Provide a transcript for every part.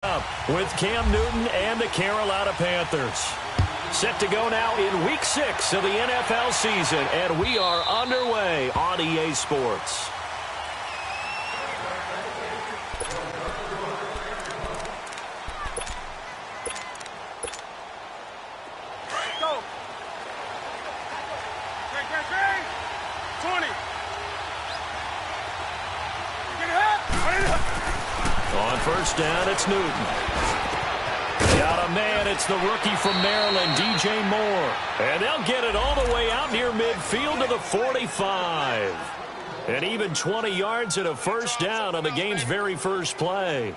With Cam Newton and the Carolina Panthers. Set to go now in Week 6 of the NFL season, and we are underway on EA Sports. Go. 20. On first down, it's Newton. Got a man, it's the rookie from Maryland, DJ Moore. And they'll get it all the way out near midfield to the 45. And even 20 yards and a first down on the game's very first play.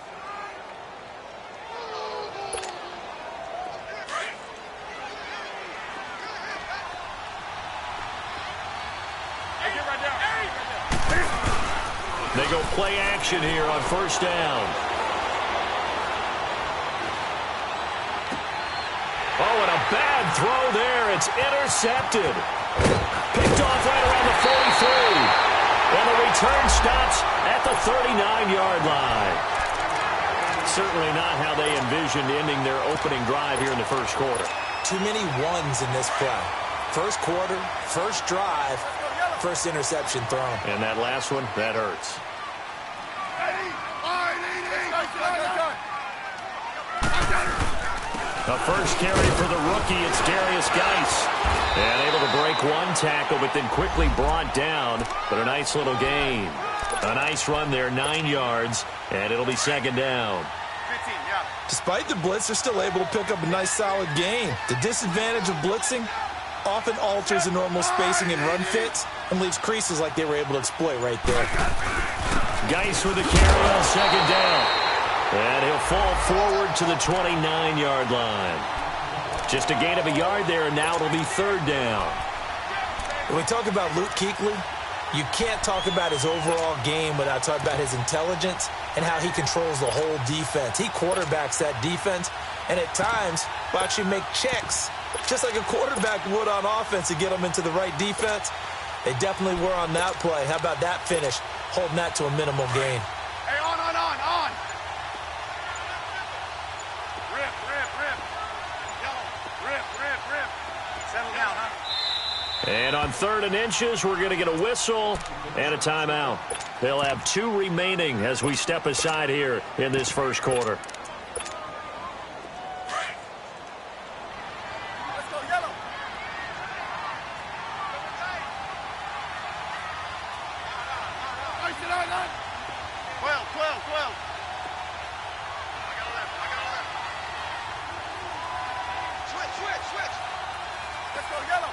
They go play action here on first down. Oh, and a bad throw there. It's intercepted. Picked off right around the 43. And the return stops at the 39-yard line. Certainly not how they envisioned ending their opening drive here in the first quarter. Too many ones in this play. First quarter, first drive, first interception thrown. And that last one, that hurts. A first carry for the rookie, it's Darius Geis. And able to break one tackle, but then quickly brought down. But a nice little gain. A nice run there, 9 yards, and it'll be second down. Despite the blitz, they're still able to pick up a nice solid gain. The disadvantage of blitzing often alters the normal spacing and run fits and leaves creases like they were able to exploit right there. Geis with the carry on second down. And he'll fall forward to the 29-yard line. Just a gain of a yard there, and now it'll be third down. When we talk about Luke Kuechly, you can't talk about his overall game without talking about his intelligence and how he controls the whole defense. He quarterbacks that defense, and at times will actually make checks, just like a quarterback would on offense to get them into the right defense. They definitely were on that play. How about that finish, holding that to a minimal gain? Hey, on. Rip. Settle down, huh? And on 3rd and inches, we're going to get a whistle and a timeout. They'll have 2 remaining as we step aside here in this first quarter. Let's go, yellow. 12. I got 11. Switch. Let's go, yellow.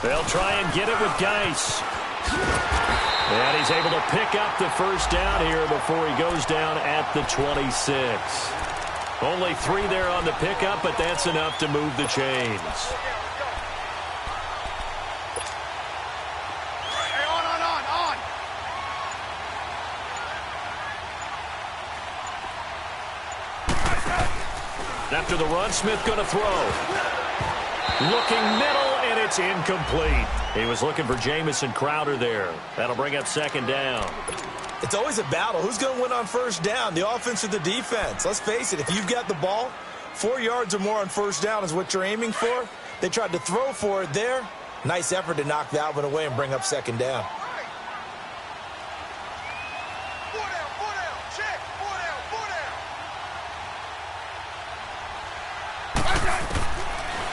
They'll try and get it with Geis. And he's able to pick up the first down here before he goes down at the 26. Only 3 there on the pickup, but that's enough to move the chains. Hey, on. After the run, Smith going to throw. Looking middle, and it's incomplete. He was looking for Jamison Crowder there. That'll bring up second down. It's always a battle. Who's going to win on first down, the offense or the defense? Let's face it, if you've got the ball, 4 yards or more on first down is what you're aiming for. They tried to throw for it there. Nice effort to knock that one away and bring up second down.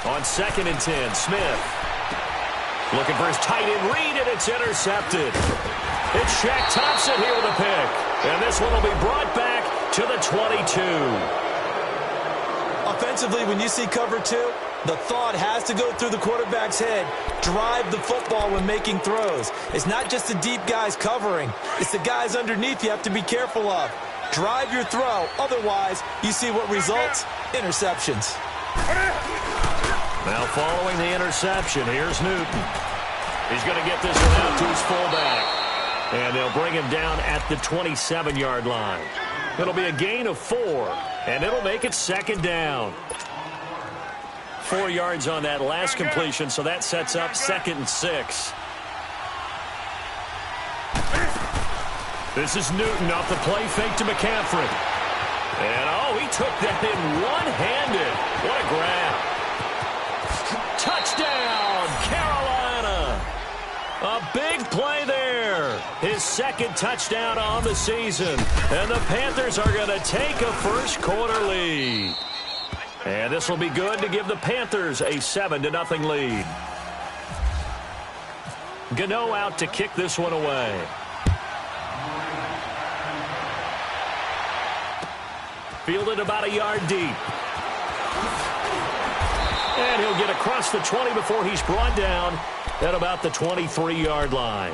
On 2nd and 10, Smith. Looking for his tight end read, and it's intercepted. It's Shaq Thompson here with a pick. And this one will be brought back to the 22. Offensively, when you see cover 2, the thought has to go through the quarterback's head. Drive the football when making throws. It's not just the deep guys covering. It's the guys underneath you have to be careful of. Drive your throw. Otherwise, you see what results? Interceptions. Now following the interception, here's Newton. He's going to get this one out to his fullback. And they'll bring him down at the 27-yard line. It'll be a gain of 4, and it'll make it second down. 4 yards on that last completion, so that sets up 2nd and 6. This is Newton off the play fake to McCaffrey. And, oh, he took that in one-handed. What a grab. Touchdown, Carolina. A big play there. His second touchdown on the season. And the Panthers are going to take a first-quarter lead. And this will be good to give the Panthers a 7-0 lead. Gano out to kick this one away. Fielded about a yard deep. And he'll get across the 20 before he's brought down at about the 23-yard line.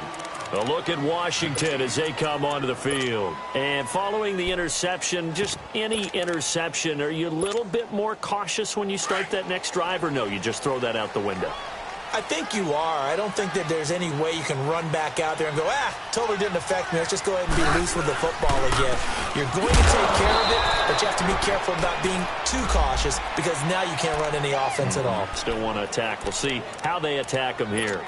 A look at Washington as they come onto the field. And following the interception, just any interception, are you a little bit more cautious when you start that next drive, or no, you just throw that out the window? I think you are. I don't think that there's any way you can run back out there and go, totally didn't affect me. Let's just go ahead and be loose with the football again. You're going to take care of it, but you have to be careful about being too cautious because now you can't run any offense at all. Still want to attack. We'll see how they attack him here.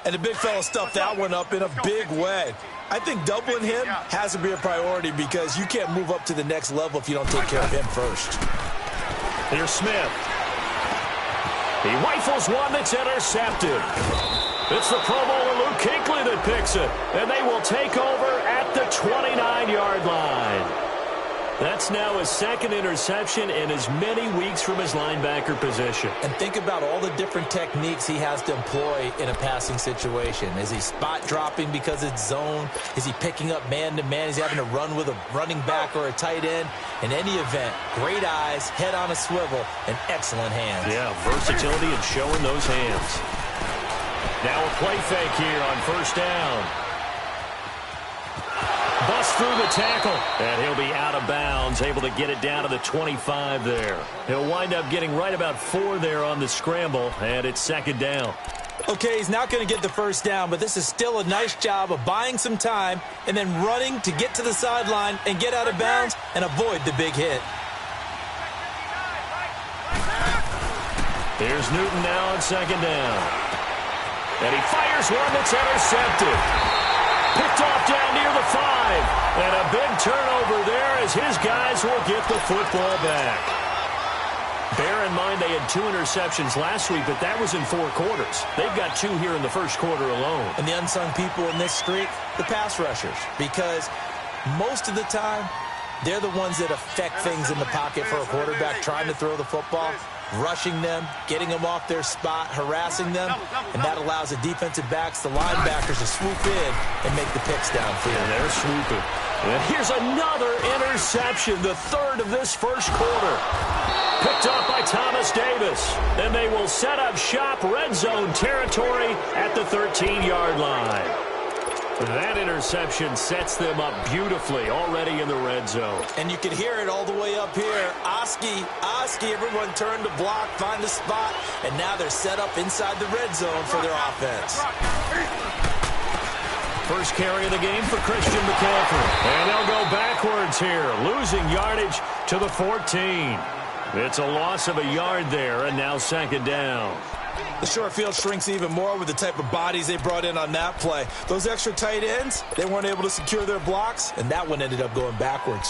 And the big fella stuffed that one up in a big way. I think doubling him has to be a priority because you can't move up to the next level if you don't take care of him first. Here's Smith. He rifles one that's intercepted. It's the Pro Bowler Luke Kuechly that picks it. And they will take over at the 29-yard line. That's now his second interception in as many weeks from his linebacker position. And think about all the different techniques he has to employ in a passing situation. Is he spot dropping because it's zone? Is he picking up man-to-man? Is he having to run with a running back or a tight end? In any event, great eyes, head on a swivel, and excellent hands. Yeah, versatility and showing those hands. Now a play fake here on first down. Bust through the tackle, and he'll be out of bounds, able to get it down to the 25 there. He'll wind up getting right about 4 there on the scramble, and it's second down. Okay, he's not going to get the first down, but this is still a nice job of buying some time and then running to get to the sideline and get out of bounds and avoid the big hit. Here's Newton now on second down. And he fires one that's intercepted. Picked off down near the 5. And a big turnover there as his guys will get the football back. Bear in mind they had 2 interceptions last week, but that was in 4 quarters. They've got 2 here in the first quarter alone. And the unsung people in this streak, the pass rushers. Because most of the time, they're the ones that affect things in the pocket for a quarterback trying to throw the football. Rushing them, getting them off their spot, harassing them, and that allows the defensive backs, the linebackers, to swoop in and make the picks downfield. And they're swooping. And here's another interception, the third of this first quarter. Picked up by Thomas Davis. And they will set up shop, red zone territory at the 13-yard line. That interception sets them up beautifully already in the red zone. And you can hear it all the way up here. Oski, everyone turned to block, find a spot, and now they're set up inside the red zone for their offense. First carry of the game for Christian McCaffrey. And they'll go backwards here, losing yardage to the 14. It's a loss of a yard there, and now second down. The short field shrinks even more with the type of bodies they brought in on that play. Those extra tight ends, they weren't able to secure their blocks, and that one ended up going backwards.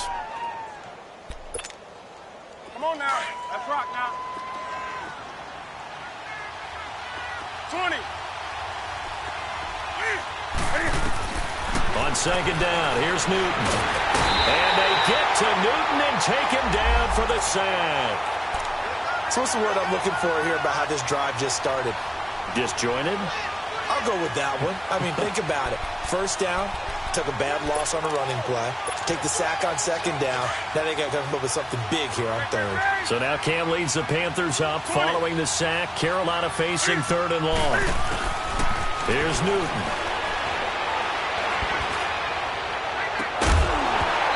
Come on now. Let's rock now. 20. On second down, here's Newton. And they get to Newton and take him down for the sack. So what's the word I'm looking for here about how this drive just started? Disjointed? I'll go with that one. I mean, think about it. First down, took a bad loss on a running play. Take the sack on second down. Now they got to come up with something big here on third. So now Cam leads the Panthers up following the sack. Carolina facing third and long. Here's Newton.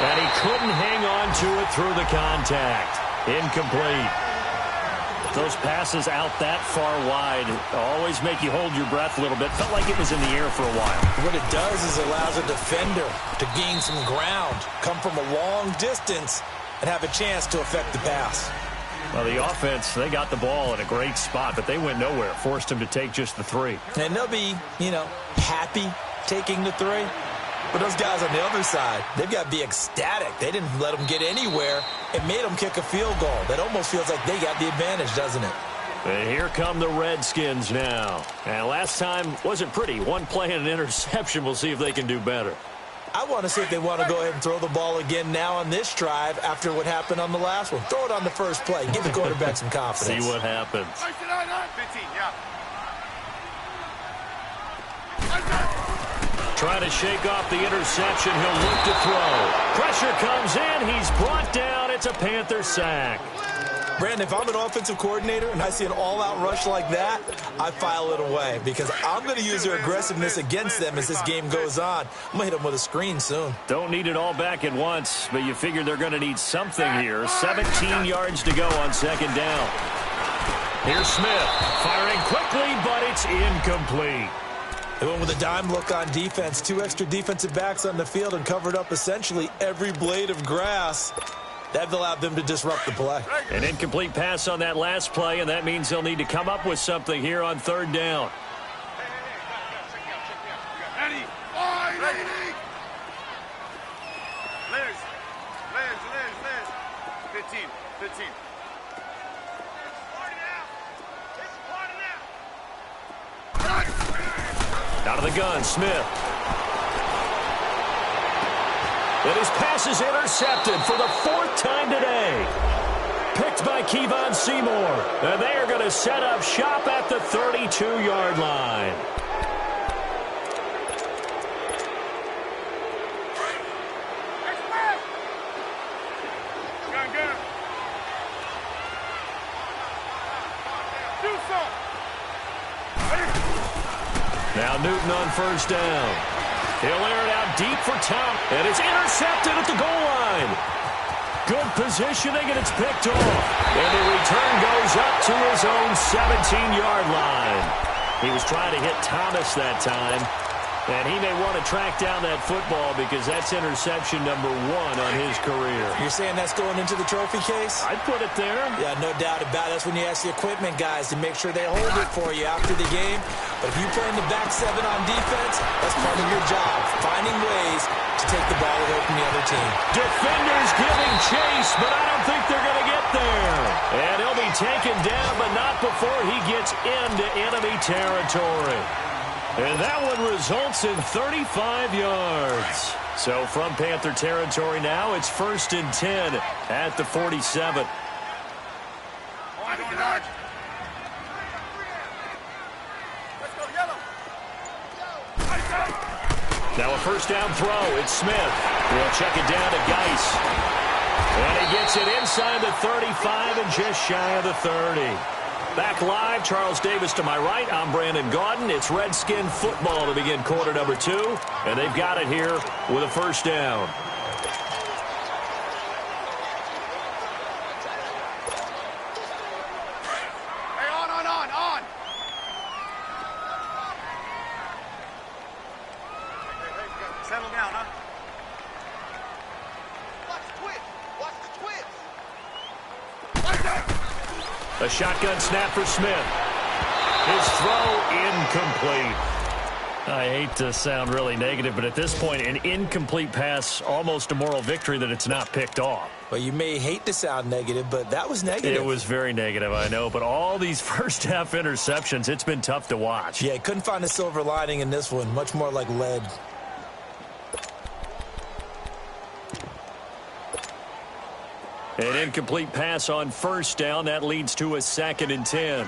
And he couldn't hang on to it through the contact. Incomplete. Those passes out that far wide always make you hold your breath a little bit. Felt like it was in the air for a while. What it does is allows a defender to gain some ground, come from a long distance, and have a chance to affect the pass. Well, the offense, they got the ball in a great spot, but they went nowhere. Forced him to take just the 3. And they'll be, happy taking the 3. But those guys on the other side, they've got to be ecstatic. They didn't let them get anywhere and made them kick a field goal. That almost feels like they got the advantage, doesn't it? And here come the Redskins now. And last time wasn't pretty. One play and an interception. We'll see if they can do better. I want to see if they want to go ahead and throw the ball again now on this drive after what happened on the last one. Throw it on the first play. Give the quarterback some confidence. See what happens. 15, yeah. Trying to shake off the interception. He'll look to throw. Pressure comes in. He's brought down. It's a Panther sack. Brandon, if I'm an offensive coordinator and I see an all-out rush like that, I file it away because I'm going to use their aggressiveness against them as this game goes on. I'm going to hit them with a screen soon. Don't need it all back at once, but you figure they're going to need something here. 17 yards to go on second down. Here's Smith, firing quickly, but it's incomplete. They went with a dime look on defense. 2 extra defensive backs on the field and covered up essentially every blade of grass. That allowed them to disrupt the play. An incomplete pass on that last play, and that means they'll need to come up with something here on third down. Ready. Ready. Liz. 15. Out of the gun, Smith. And his pass is intercepted for the 4th time today. Picked by Kevon Seymour. And they are going to set up shop at the 32-yard line. Now Newton on first down. He'll air it out deep for Tom, and it's intercepted at the goal line. Good positioning, and it's picked off. And the return goes up to his own 17-yard line. He was trying to hit Thomas that time, and he may want to track down that football because that's interception number 1 on his career. You're saying that's going into the trophy case? I'd put it there. Yeah, no doubt about it. That's when you ask the equipment guys to make sure they hold it for you after the game. But if you play in the back 7 on defense, that's part of your job, finding ways to take the ball away from the other team. Defenders giving chase, but I don't think they're going to get there. And he'll be taken down, but not before he gets into enemy territory. And that one results in 35 yards. So from Panther territory now, it's 1st and 10 at the 47. Now a first down throw. It's Smith. He'll check it down to Geis. And he gets it inside the 35 and just shy of the 30. Back live, Charles Davis to my right. I'm Brandon Gaudin. It's Redskin football to begin quarter number 2. And they've got it here with a first down. Hey, on. Hey, settle down, huh? A shotgun snap for Smith. His throw incomplete. I hate to sound really negative, but at this point, an incomplete pass, almost a moral victory that it's not picked off. Well, you may hate to sound negative, but that was negative. It was very negative, I know. But all these first-half interceptions, it's been tough to watch. Yeah, couldn't find a silver lining in this one. Much more like lead. An incomplete pass on first down. That leads to a 2nd and 10.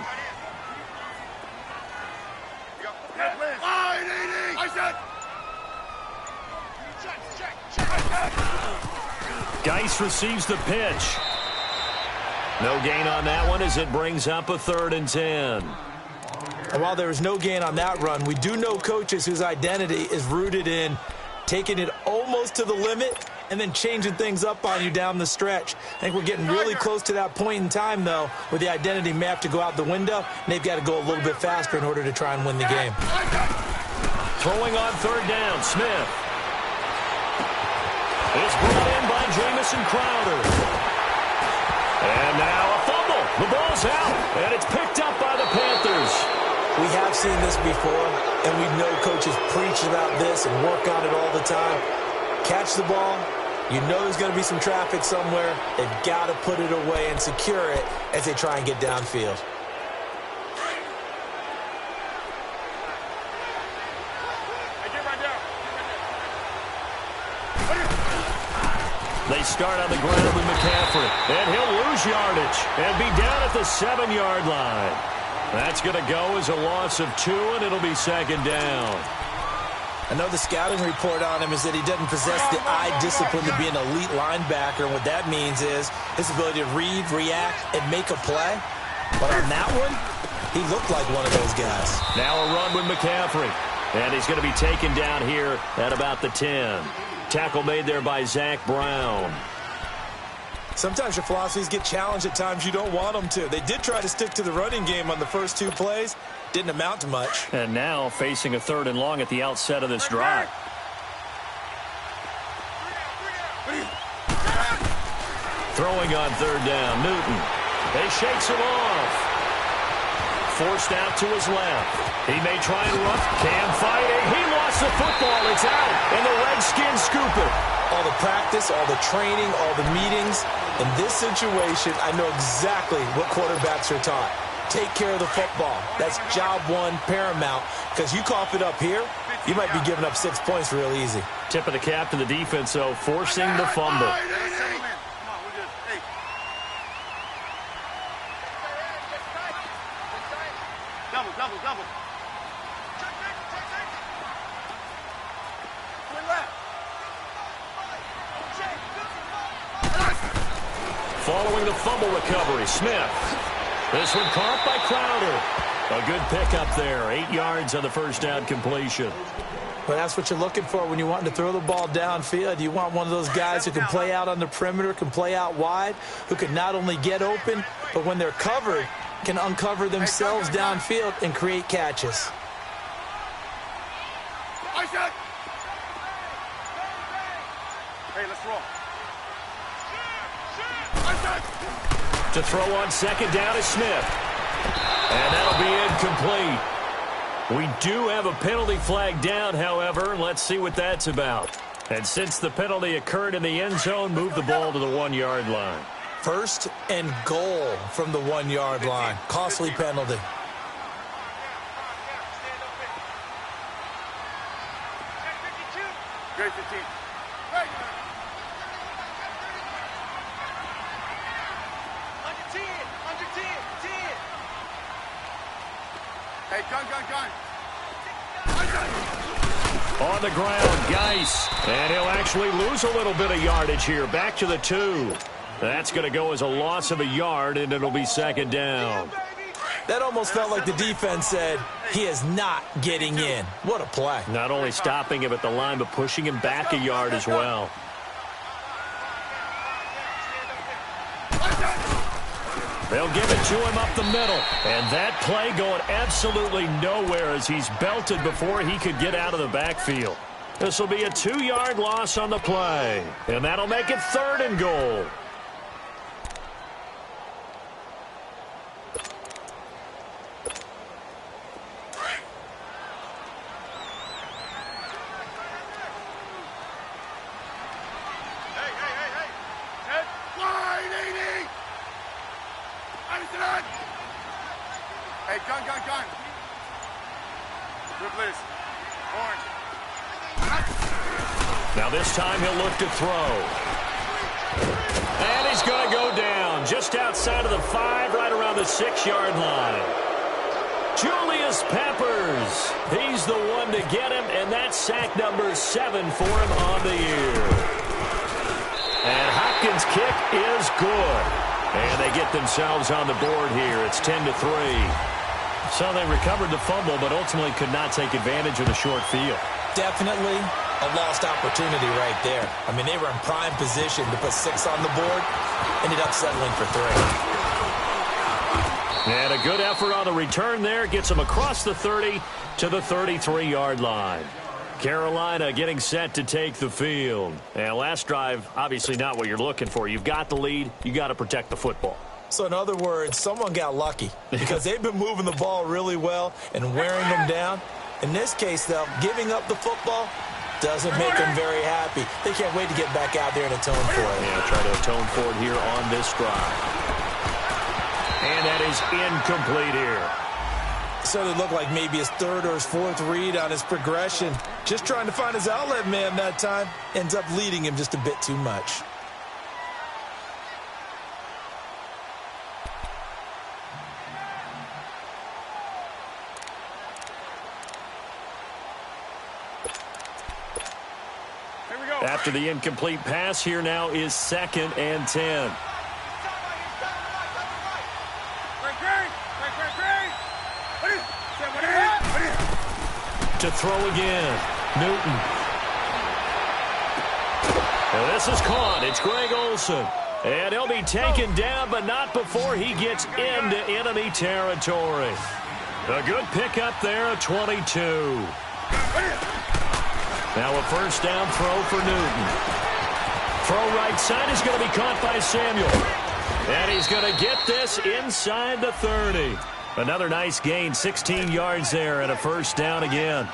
Geis receives the pitch. No gain on that one as it brings up a 3rd and 10. And while there was no gain on that run, we do know coaches whose identity is rooted in taking it almost to the limit and then changing things up on you down the stretch. I think we're getting really close to that point in time, though, where the identity may have to go out the window, and they've got to go a little bit faster in order to try and win the game. Throwing on 3rd down, Smith. It's brought in by Jamison Crowder. And now a fumble. The ball's out, and it's picked up by the Panthers. We have seen this before, and we know coaches preach about this and work on it all the time. Catch the ball. You know there's going to be some traffic somewhere. They've got to put it away and secure it as they try and get downfield. They start on the ground with McCaffrey, and he'll lose yardage and be down at the 7-yard line. That's going to go as a loss of 2, and it'll be second down. I know the scouting report on him is that he doesn't possess the eye discipline to be an elite linebacker. And what that means is his ability to read, react, and make a play. But on that one, he looked like one of those guys. Now a run with McCaffrey. And he's going to be taken down here at about the 10. Tackle made there by Zach Brown. Sometimes your philosophies get challenged at times you don't want them to. They did try to stick to the running game on the first 2 plays. Didn't amount to much. And now facing a 3rd and long at the outset of this drive. Throwing on 3rd down, Newton. They shakes him off. Forced out to his left. He may try and run. Cam fighting. He lost the football. It's out. And the Redskins scoop it. All the practice, all the training, all the meetings. In this situation, I know exactly what quarterbacks are taught. Take care of the football. That's job 1 paramount. Because you cough it up here, you might be giving up 6 points real easy. Tip of the cap to the defense, though, forcing the fumble. Double. Following the fumble recovery, Smith. This one caught by Crowder. A good pickup there. 8 yards on the first down completion. But that's what you're looking for when you're wanting to throw the ball downfield. You want one of those guys who can play out on the perimeter, can play out wide, who can not only get open, but when they're covered, can uncover themselves downfield and create catches. Hey, let's roll. To throw on 2nd down is Smith. And that'll be incomplete. We do have a penalty flag down, however. Let's see what that's about. And since the penalty occurred in the end zone, move the ball to the 1-yard line. 1st and goal from the 1-yard line. Costly penalty. Great 15. Hey, gun. On the ground, Geis. And he'll actually lose a little bit of yardage here. Back to the 2. That's going to go as a loss of a yard, and it'll be 2nd down. That almost felt like the defense said, he is not getting in. What a play. Not only stopping him at the line, but pushing him back a yard as well. They'll give it to him up the middle. And that play going absolutely nowhere as he's belted before he could get out of the backfield. This will be a 2-yard loss on the play. And that'll make it 3rd and goal. Hey, gun. Good, please. Orange. Now this time he'll look to throw. And he's going to go down just outside of the 5, right around the 6-yard line. Julius Peppers. He's the one to get him, and that's sack number 7 for him on the year. And Hopkins' kick is good. And they get themselves on the board here. It's 10-3. So they recovered the fumble, but ultimately could not take advantage of the short field. Definitely a lost opportunity right there. I mean, they were in prime position to put 6 on the board. Ended up settling for 3. And a good effort on the return there. Gets them across the 30 to the 33-yard line. Carolina getting set to take the field. And last drive, obviously not what you're looking for. You've got the lead. You got to protect the football. So in other words, someone got lucky because they've been moving the ball really well and wearing them down. In this case, though, giving up the football doesn't make them very happy. They can't wait to get back out there and atone for it. Yeah, try to atone for it here on this drive. And that is incomplete here. So it looked like maybe his third or his fourth read on his progression. Just trying to find his outlet man that time. Ends up leading him just a bit too much. After the incomplete pass, here now is 2nd and 10. To throw again, Newton. And this is caught. It's Greg Olsen. And he'll be taken down, but not before he gets into enemy territory. A good pickup there at 22. Now a first down throw for Newton. Throw right side is going to be caught by Samuel. And he's going to get this inside the 30. Another nice gain, 16 yards there and a first down again.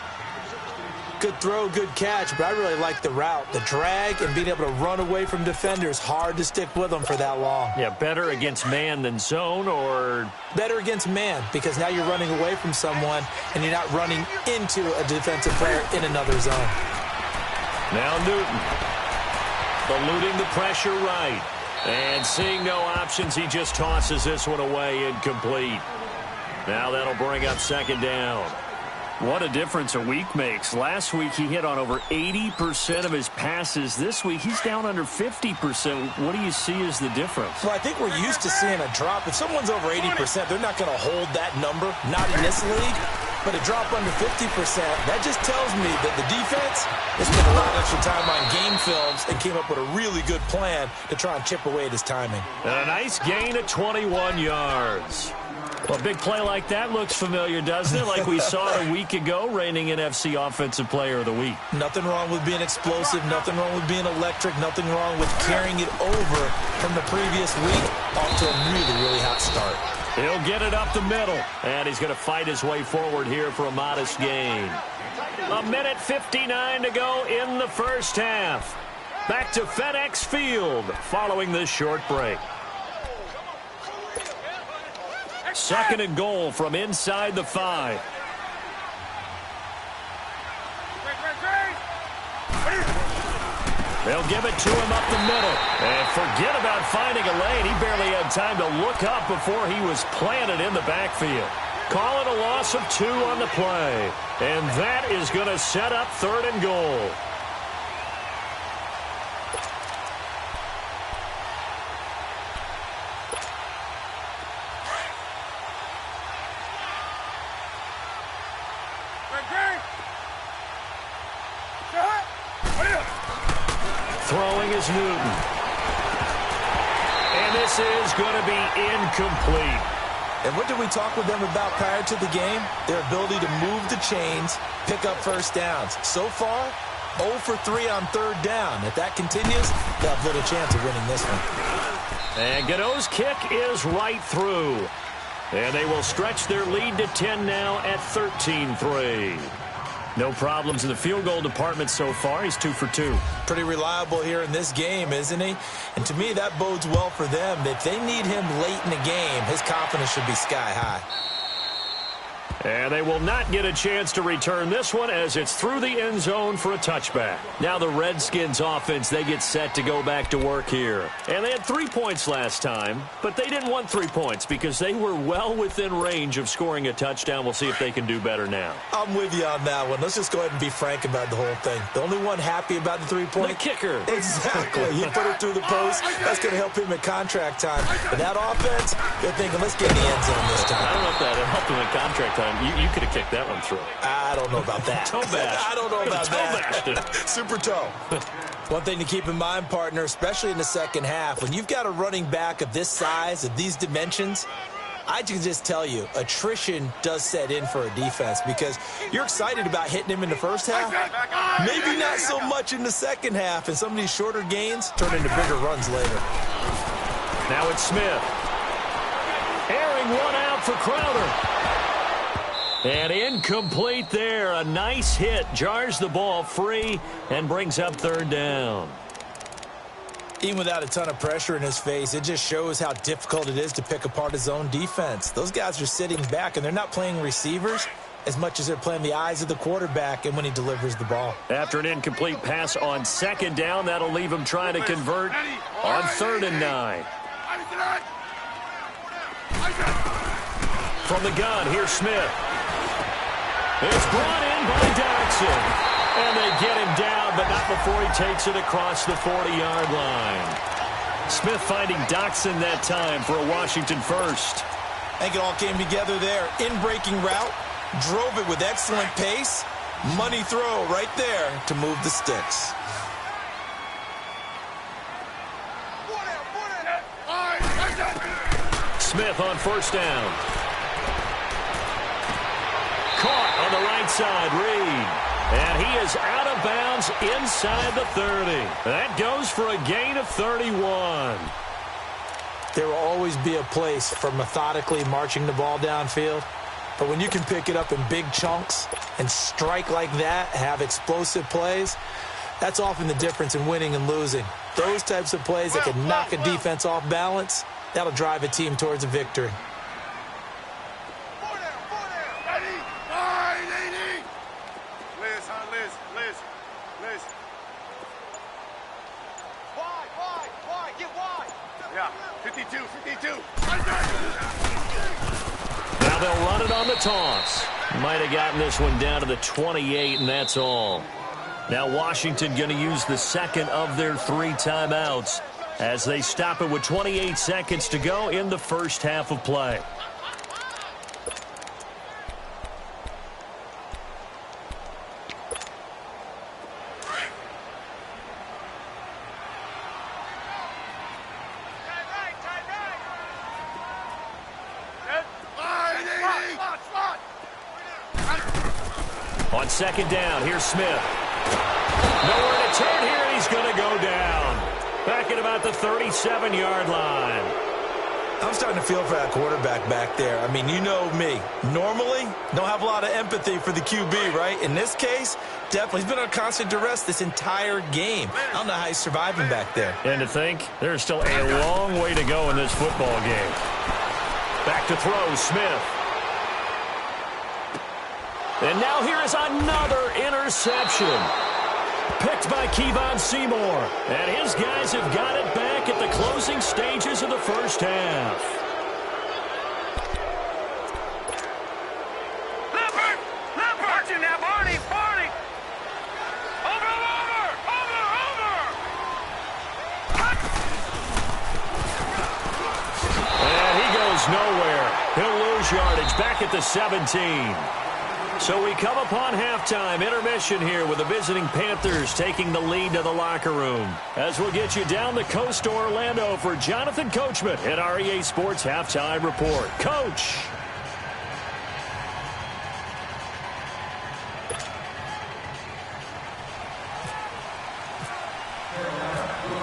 Good throw, good catch, but I really like the route. The drag and being able to run away from defenders, hard to stick with them for that long. Yeah, better against man than zone, or? Better against man, because now you're running away from someone and you're not running into a defensive player in another zone. Now Newton, eluding the pressure right. And seeing no options, he just tosses this one away, incomplete. Now that'll bring up 2nd down. What a difference a week makes. Last week he hit on over 80% of his passes. This week he's down under 50%. What do you see as the difference? Well, I think we're used to seeing a drop. If someone's over 80%, they're not going to hold that number, not in this league. But a drop under 50%, that just tells me that the defense has spent a lot of extra time on game films and came up with a really good plan to try and chip away at his timing. And a nice gain of 21 yards. Well, a big play like that looks familiar, doesn't it? Like we saw it a week ago, reigning NFC Offensive Player of the Week. Nothing wrong with being explosive. Nothing wrong with being electric. Nothing wrong with carrying it over from the previous week off to a really, really hot start. He'll get it up the middle, and he's going to fight his way forward here for a modest gain. 1:59 to go in the first half. Back to FedEx Field following this short break. 2nd and goal from inside the 5. They'll give it to him up the middle. And forget about finding a lane. He barely had time to look up before he was planted in the backfield. Call it a loss of 2 on the play. And that is going to set up 3rd and goal. Throwing is Newton. And this is going to be incomplete. And what did we talk with them about prior to the game? Their ability to move the chains, pick up first downs. So far, 0 for 3 on 3rd down. If that continues, they'll have little chance of winning this one. And Gano's kick is right through. And they will stretch their lead to 10 now at 13-3. No problems in the field goal department so far. He's 2 for 2. Pretty reliable here in this game, isn't he? And to me, that bodes well for them. If they need him late in the game, his confidence should be sky high. And they will not get a chance to return this one as it's through the end zone for a touchback. Now the Redskins offense, they get set to go back to work here. And they had 3 points last time, but they didn't want 3 points because they were well within range of scoring a touchdown. We'll see if they can do better now. I'm with you on that one. Let's just go ahead and be frank about the whole thing. The only one happy about the 3-point? The kicker. Exactly. He put it through the post. That's going to help him in contract time. But that offense, they're thinking, let's get in the end zone this time. I don't know if that helped him in contract time. You could have kicked that one through. I don't know about that. Toe bash. I don't know about that. Toe bashed it. Super toe. One thing to keep in mind, partner, especially in the second half, when you've got a running back of this size, of these dimensions, I can just tell you, attrition does set in for a defense because you're excited about hitting him in the first half. Maybe not so much in the second half, and some of these shorter gains turn into bigger runs later. Now it's Smith. Airing one out for Crowder. And incomplete there. A nice hit. Jars the ball free and brings up third down. Even without a ton of pressure in his face, it just shows how difficult it is to pick apart his own defense. Those guys are sitting back, and they're not playing receivers as much as they're playing the eyes of the quarterback and when he delivers the ball. After an incomplete pass on second down, that'll leave him trying to convert on 3rd and 9. From the gun, here's Smith. It's brought in by Daxon. And they get him down, but not before he takes it across the 40-yard line. Smith finding Daxon that time for a Washington first. I think it all came together there. In-breaking route, drove it with excellent pace. Money throw right there to move the sticks. Smith on first down. Caught on the right side, Reed. And he is out of bounds inside the 30. That goes for a gain of 31. There will always be a place for methodically marching the ball downfield. But when you can pick it up in big chunks and strike like that, have explosive plays, that's often the difference in winning and losing. Those types of plays that can knock a defense off balance, that'll drive a team towards a victory. Now they'll run it on the toss. Might have gotten this one down to the 28, and that's all. Now Washington going to use the second of their 3 timeouts as they stop it with 28 seconds to go in the first half of play. On second down, here's Smith. Nowhere to turn here, and he's going to go down. Back at about the 37-yard line. I'm starting to feel for that quarterback back there. I mean, you know me. Normally, don't have a lot of empathy for the QB, right? In this case, definitely. He's been under constant duress this entire game. I don't know how he's surviving back there. And to think, there's still a long way to go in this football game. Back to throw, Smith. And now here is another interception. Picked by Kevon Seymour. And his guys have got it back at the closing stages of the first half. Leopard! Watching now, Barney! Over! And he goes nowhere. He'll lose yardage back at the 17. So we come upon halftime, intermission here with the visiting Panthers taking the lead to the locker room. As we'll get you down the coast to Orlando for Jonathan Coachman at our EA Sports Halftime Report. Coach!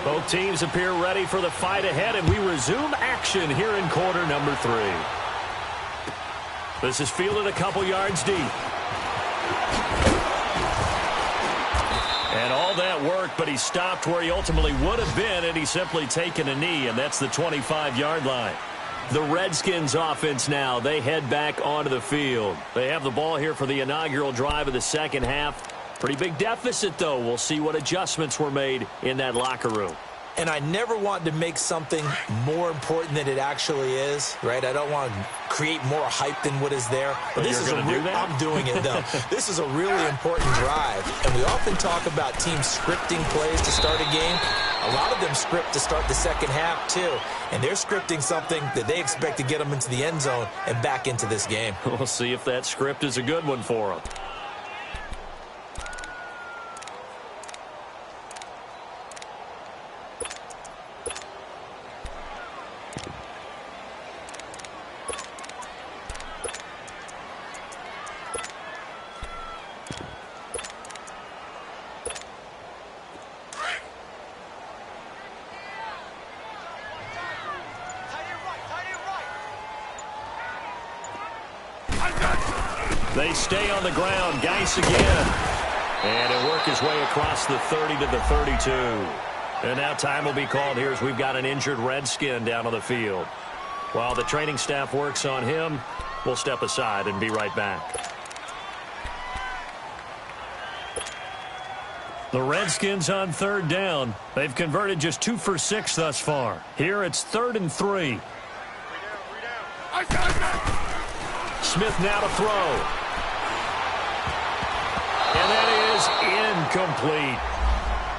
Both teams appear ready for the fight ahead, and we resume action here in quarter number 3. This is fielded a couple yards deep. And all that work, but he stopped where he ultimately would have been, and he's simply taken a knee, and that's the 25-yard line. The Redskins offense now, they head back onto the field. They have the ball here for the inaugural drive of the second half. Pretty big deficit, though. We'll see what adjustments were made in that locker room. And I never want to make something more important than it actually is, right? I don't want to create more hype than what is there. But this is I'm doing it, though. This is a really important drive. And we often talk about teams scripting plays to start a game. A lot of them script to start the second half, too. And they're scripting something that they expect to get them into the end zone and back into this game. We'll see if that script is a good one for them. They stay on the ground. Geis again. And he'll work his way across the 30 to the 32. And now time will be called here as we've got an injured Redskin down on the field. While the training staff works on him, we'll step aside and be right back. The Redskins on third down. They've converted just 2 for 6 thus far. Here it's 3rd and 3. Smith now to throw. And that is incomplete.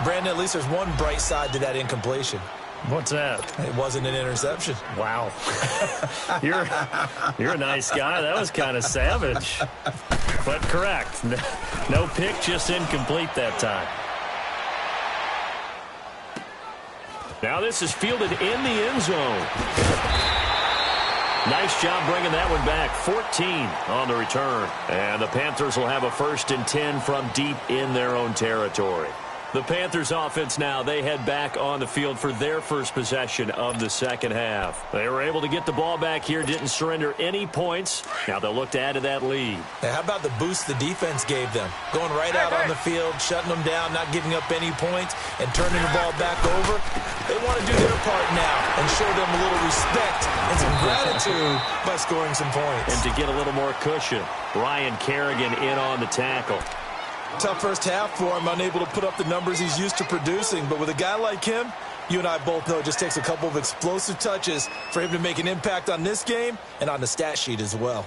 Brandon, at least there's one bright side to that incompletion. What's that? It wasn't an interception. Wow. You're a nice guy. That was kind of savage. But correct. No pick, just incomplete that time. Now this is fielded in the end zone. Nice job bringing that one back. 14 on the return. And the Panthers will have a 1st and 10 from deep in their own territory. The Panthers offense now, they head back on the field for their first possession of the second half. They were able to get the ball back here, didn't surrender any points. Now they'll look to add to that lead. Now, how about the boost the defense gave them? Going right out on the field, shutting them down, not giving up any points, and turning the ball back over. They want to do their part now and show them a little respect and some gratitude by scoring some points. And to get a little more cushion, Ryan Kerrigan in on the tackle. Tough first half for him, unable to put up the numbers he's used to producing. But with a guy like him, you and I both know it just takes a couple of explosive touches for him to make an impact on this game and on the stat sheet as well.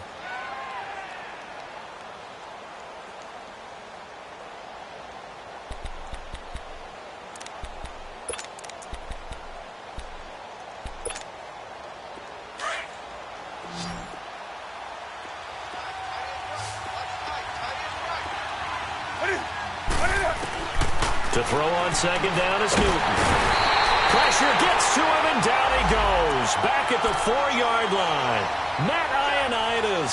To throw on second down is Newton. Pressure gets to him, and down he goes. Back at the 4-yard line. Matt Ioannidis.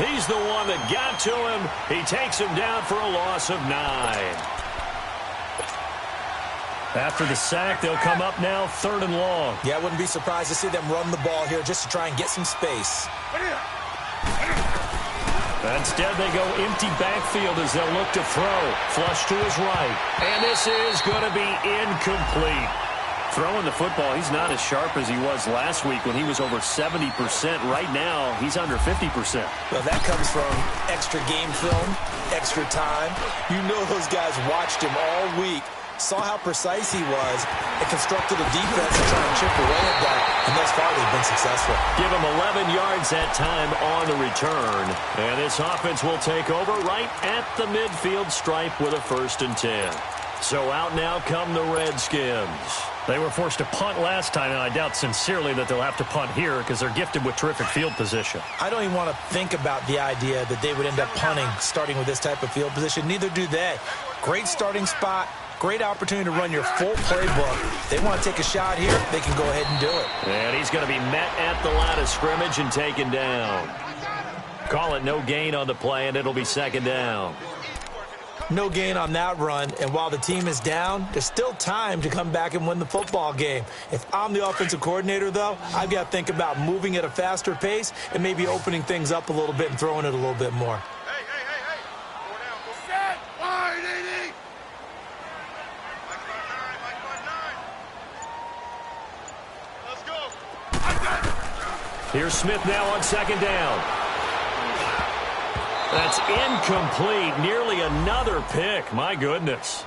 He's the one that got to him. He takes him down for a loss of 9. After the sack, they'll come up now 3rd and long. Yeah, I wouldn't be surprised to see them run the ball here just to try and get some space. Instead, they go empty backfield as they'll look to throw. Flush to his right. And this is going to be incomplete. Throwing the football, he's not as sharp as he was last week when he was over 70%. Right now, he's under 50%. Well, that comes from extra game film, extra time. You know those guys watched him all week, saw how precise he was, and constructed a defense to try and chip away at that. And thus far, they've been successful. Give him 11 yards that time on the return. And this offense will take over right at the midfield stripe with a 1st and 10. So out now come the Redskins. They were forced to punt last time, and I doubt sincerely that they'll have to punt here because they're gifted with terrific field position. I don't even want to think about the idea that they would end up punting starting with this type of field position. Neither do they. Great starting spot. Great opportunity to run your full playbook. They want to take a shot here, they can go ahead and do it. And he's going to be met at the line of scrimmage and taken down. Call it no gain on the play, and it'll be 2nd down. No gain on that run, and while the team is down, there's still time to come back and win the football game. If I'm the offensive coordinator, though, I've got to think about moving at a faster pace and maybe opening things up a little bit and throwing it a little bit more. Here's Smith now on 2nd down. That's incomplete. Nearly another pick. My goodness.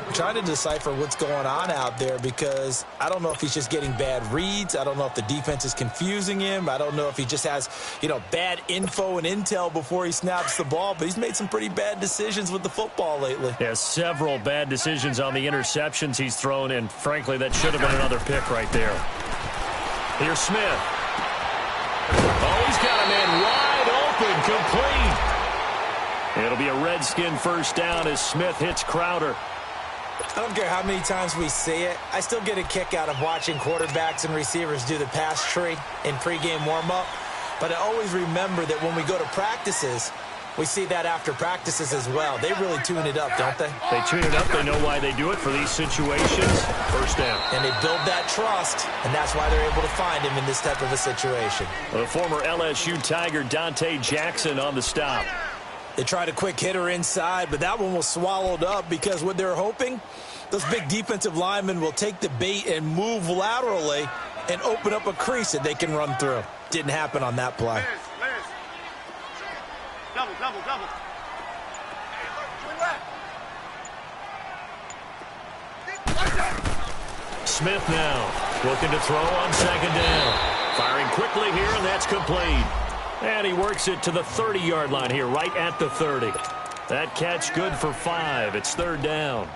I'm trying to decipher what's going on out there because I don't know if he's just getting bad reads. I don't know if the defense is confusing him. I don't know if he just has, bad info and intel before he snaps the ball. But he's made some pretty bad decisions with the football lately. Yeah, several bad decisions on the interceptions he's thrown, and frankly, that should have been another pick right there. Here's Smith. Oh, he's got a man wide open, complete. It'll be a Redskin 1st down as Smith hits Crowder. I don't care how many times we say it. I still get a kick out of watching quarterbacks and receivers do the pass tree in pregame warm-up. But I always remember that when we go to practices, We see that after practices as well. They really tune it up, don't they? They tune it up. They know why they do it for these situations. First down. And they build that trust, and that's why they're able to find him in this type of a situation. The former LSU Tiger Dante Jackson on the stop. They tried a quick hitter inside, but that one was swallowed up because what they're hoping, those big defensive linemen will take the bait and move laterally and open up a crease that they can run through. Didn't happen on that play. Double. Smith now looking to throw on second down. Firing quickly here, and that's complete. And he works it to the 30-yard line here, right at the 30. That catch good for 5. It's third down.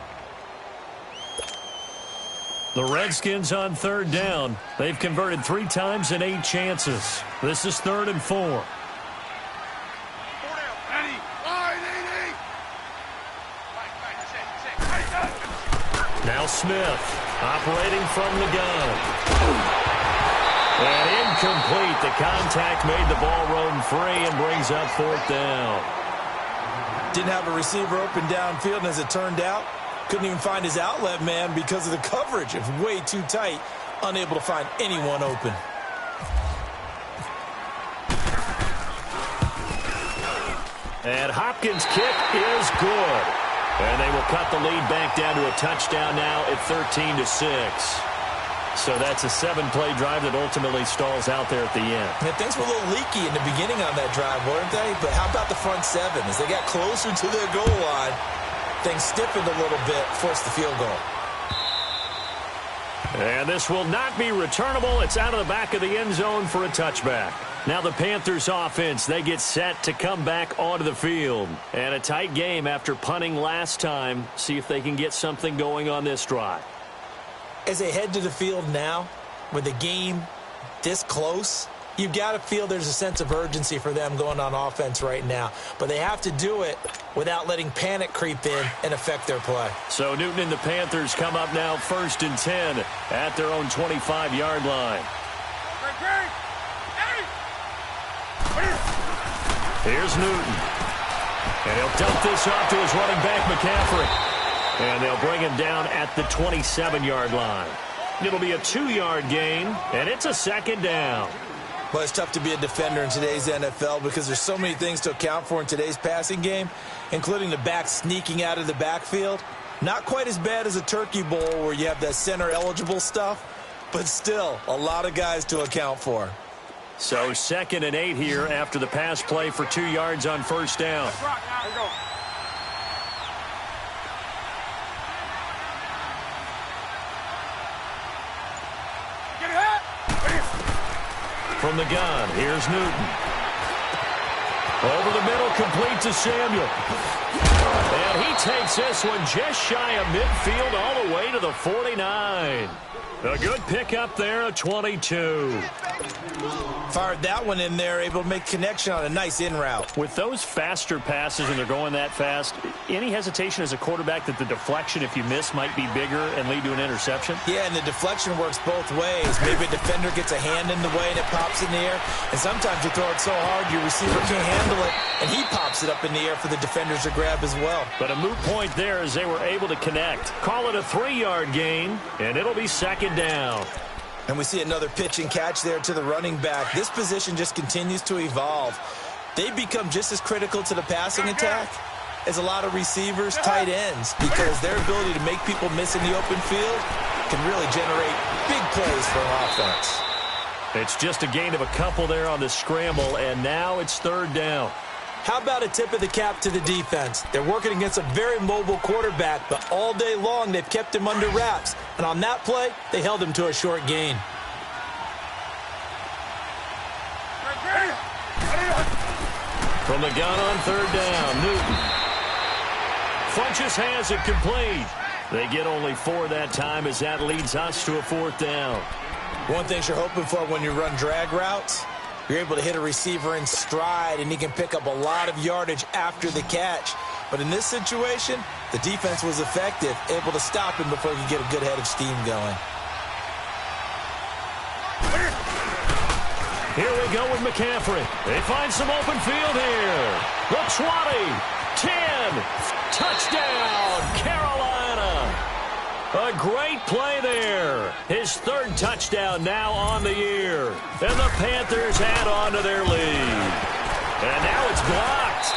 The Redskins on third down. They've converted 3 times in 8 chances. This is 3rd and 4. Now Smith operating from the gun. And incomplete. The contact made the ball roam free and brings up 4th down. Didn't have a receiver open downfield, and as it turned out, couldn't even find his outlet man because of the coverage. It was way too tight, unable to find anyone open. And Hopkins' kick is good. And they will cut the lead back down to a touchdown now at 13-6. So that's a 7-play drive that ultimately stalls out there at the end. And things were a little leaky in the beginning on that drive, weren't they? But how about the front 7? As they got closer to their goal line, things stiffened a little bit, forced the field goal. And this will not be returnable. It's out of the back of the end zone for a touchback. Now the Panthers offense, they get set to come back onto the field. And a tight game after punting last time. See if they can get something going on this drive. As they head to the field now, with the game this close, you've got to feel there's a sense of urgency for them going on offense right now. But they have to do it without letting panic creep in and affect their play. So Newton and the Panthers come up now 1st and 10 at their own 25-yard line. Here's Newton. And he'll dump this off to his running back, McCaffrey. And they'll bring him down at the 27-yard line. It'll be a 2-yard gain, and it's a 2nd down. Well, it's tough to be a defender in today's NFL because there's so many things to account for in today's passing game, including the back sneaking out of the backfield. Not quite as bad as a turkey bowl where you have that center-eligible stuff, but still a lot of guys to account for. So 2nd and 8 here after the pass play for 2 yards on first down. From the gun, here's Newton. Over the middle, complete to Samuel. And he takes this one just shy of midfield all the way to the 49. A good pickup there at 22. Fired that one in there, able to make connection on a nice in route. With those faster passes and they're going that fast, any hesitation as a quarterback that the deflection, if you miss, might be bigger and lead to an interception? Yeah, and the deflection works both ways. Maybe a defender gets a hand in the way and it pops in the air. And sometimes you throw it so hard your receiver can't handle it, and he pops it up in the air for the defenders to grab as well. But a moot point there as they were able to connect. Call it a 3-yard gain, and it'll be 2nd down. And we see another pitch and catch there to the running back. This position just continues to evolve. They become just as critical to the passing attack as a lot of receivers, tight ends, because their ability to make people miss in the open field can really generate big plays for an offense. It's just a gain of a couple there on the scramble, and now it's 3rd down. How about a tip of the cap to the defense? They're working against a very mobile quarterback, but all day long they've kept him under wraps. And on that play, they held him to a short gain. From the gun on 3rd down, Newton. Funches has it complete. They get only 4 that time as that leads us to a 4th down. One thing you're hoping for when you run drag routes, you're able to hit a receiver in stride, and he can pick up a lot of yardage after the catch. But in this situation, the defense was effective, able to stop him before he could get a good head of steam going. Here we go with McCaffrey. They find some open field here. The 20, 10, touchdown, Carolina. A great play there. His third touchdown now on the year. And the Panthers add on to their lead. And now it's blocked.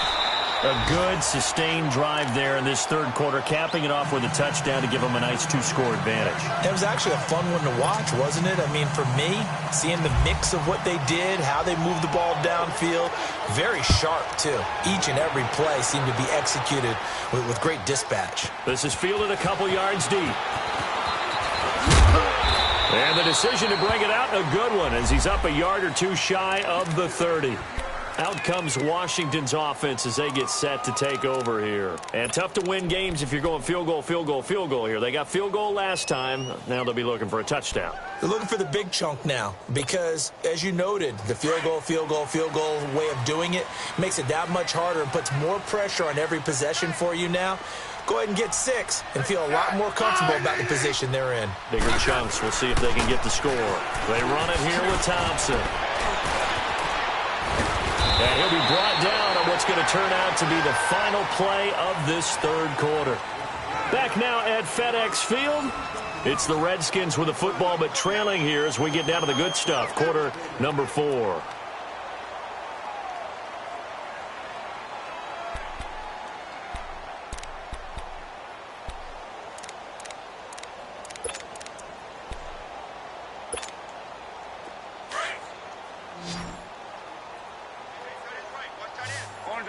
A good, sustained drive there in this third quarter, capping it off with a touchdown to give them a nice two-score advantage. It was actually a fun one to watch, wasn't it? I mean, for me, seeing the mix of what they did, how they moved the ball downfield, very sharp, too. Each and every play seemed to be executed with great dispatch. This is fielded a couple yards deep. And the decision to bring it out, a good one, as he's up a yard or two shy of the 30. Out comes Washington's offense as they get set to take over here. And tough to win games if you're going field goal, field goal, field goal here. They got field goal last time. Now they'll be looking for a touchdown. They're looking for the big chunk now because, as you noted, the field goal way of doing it makes it that much harder and puts more pressure on every possession for you now. Go ahead and get 6 and feel a lot more comfortable about the position they're in. Bigger chunks. We'll see if they can get the score. They run it here with Thompson. And he'll be brought down on what's going to turn out to be the final play of this third quarter. Back now at FedEx Field. It's the Redskins with the football, but trailing here as we get down to the good stuff. Quarter number 4.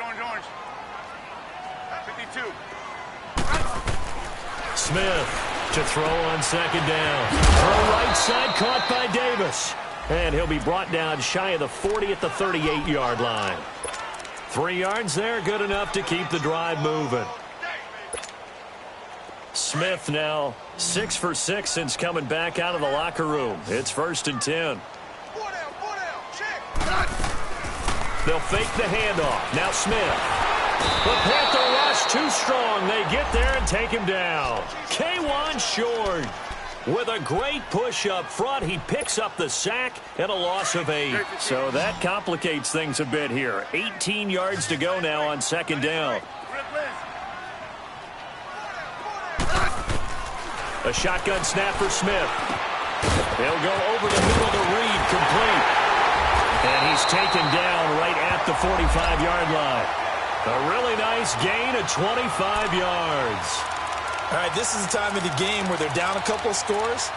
Orange. 52. Smith to throw on second down. Throw right side, caught by Davis. And he'll be brought down shy of the 40 at the 38-yard line. 3 yards there, good enough to keep the drive moving. Smith now 6 for 6 since coming back out of the locker room. It's 1st and 10. They'll fake the handoff. Now Smith. The Panther rush too strong. They get there and take him down. K1 short. With a great push up front, he picks up the sack and a loss of 8. So that complicates things a bit here. 18 yards to go now on second down. A shotgun snap for Smith. They'll go over the middle to Reed, complete. And he's taken down right at the 45-yard line. A really nice gain of 25 yards. All right, this is the time of the game where they're down a couple of scores,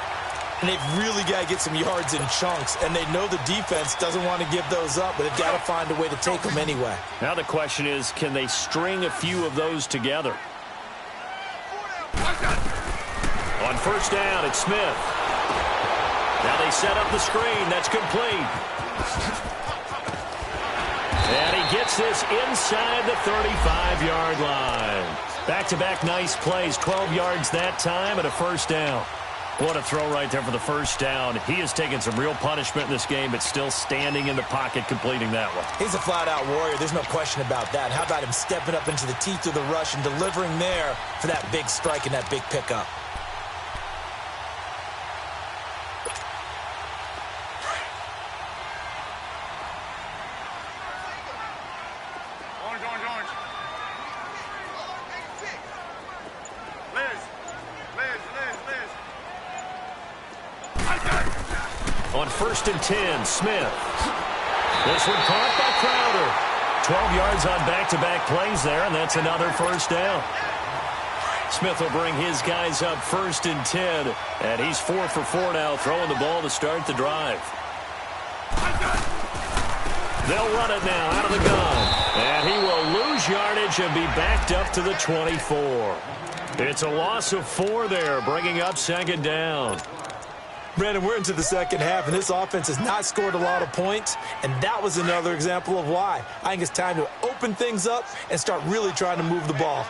and they've really got to get some yards in chunks, and they know the defense doesn't want to give those up, but they've got to find a way to take them anyway. Now the question is, can they string a few of those together? On first down, it's Smith. Now they set up the screen. That's complete. And he gets this inside the 35-yard line. Back-to-back nice plays, 12 yards that time and a first down. What a throw right there for the first down. He has taken some real punishment in this game, but still standing in the pocket, completing that one. He's a flat-out warrior. There's no question about that. How about him stepping up into the teeth of the rush and delivering there for that big strike and that big pickup? On 1st and 10, Smith. This one caught by Crowder. 12 yards on back-to-back plays there, and that's another first down. Smith will bring his guys up 1st and 10, and he's 4 for 4 now, throwing the ball to start the drive. They'll run it now out of the gun, and he will lose yardage and be backed up to the 24. It's a loss of 4 there, bringing up second down. Brandon, we're into the second half, and this offense has not scored a lot of points, and that was another example of why. I think it's time to open things up and start really trying to move the ball.